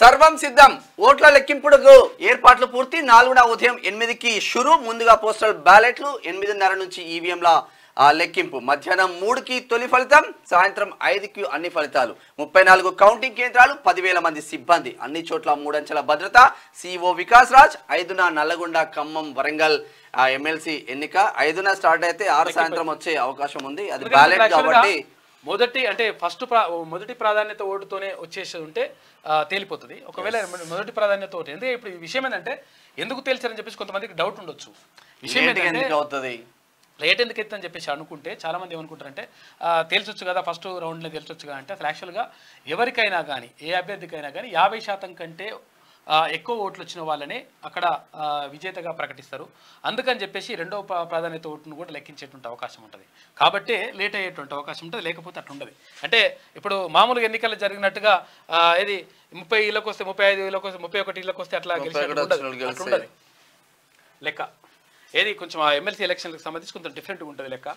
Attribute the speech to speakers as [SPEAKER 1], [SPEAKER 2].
[SPEAKER 1] సర్వం సిద్ధం. ఓట్ల లెక్కింపుడుకు ఏర్పాట్లు పూర్తి. 4న ఉదయం 8కి షురు. ముందుగా పోస్టల్ బ్యాలెట్లు, 8:30 నుంచి ఈవీఎంల లెక్కింపు. మధ్యాహ్నం 3కి తొలి ఫలితం, సాయంత్రం 5కి అన్ని ఫలితాలు. 34 కౌంటింగ్ కేంద్రాలు, 10,000 మంది సిబ్బంది, అన్ని చోట్ల 3 అంచెల భద్రత. సిఓ వికాస్ రాజ్. 5న నల్లగొండ, ఖమ్మం, వరంగల్ ఎమ్మెల్సీ ఎన్నిక. 5న స్టార్ట్ అయితే 6 సాయంత్రం వచ్చే అవకాశం ఉంది. అది బ్యాలెట్ కాబట్టి
[SPEAKER 2] మొదటి ప్రాధాన్యత ఓటుతోనే వచ్చేసి ఉంటే తేలిపోతుంది. ఒకవేళ మొదటి ప్రాధాన్యత ఓటు ఎందుకంటే ఇప్పుడు ఈ విషయం ఏంటంటే ఎందుకు తేల్చారని చెప్పేసి కొంతమందికి డౌట్ ఉండొచ్చు. విషయం
[SPEAKER 1] అవుతుంది
[SPEAKER 2] లేట్ ఎందుకు ఎత్తని చెప్పేసి అనుకుంటే చాలా మంది ఏమనుకుంటారంటే తేల్చొచ్చు కదా, ఫస్ట్ రౌండ్లో తేల్చొచ్చు కదా అంటే అసలు యాక్చువల్గా ఎవరికైనా కానీ ఏ అభ్యర్థికైనా కానీ 50% కంటే ఎక్కువ ఓట్లు వచ్చిన వాళ్ళనే అక్కడ విజేతగా ప్రకటిస్తారు. అందుకని చెప్పేసి రెండవ ప్రాధాన్యత ఓటును కూడా లెక్కించేటువంటి అవకాశం ఉంటుంది. కాబట్టి లేట్ అయ్యేటువంటి అవకాశం ఉంటుంది, లేకపోతే అట్లా ఉండదు. అంటే ఇప్పుడు మామూలుగా ఎన్నికలు జరిగినట్టుగా ఏది 30 ఇళ్ళకి వస్తే 35 ఇళ్ళకి వస్తే 31 ఇళ్ళకి వస్తే అట్లా ఉండదు లెక్క. ఏది కొంచెం ఆ ఎమ్మెల్సీ ఎలక్షన్లకు సంబంధించి కొంచెం డిఫరెంట్గా ఉంటుంది లెక్క.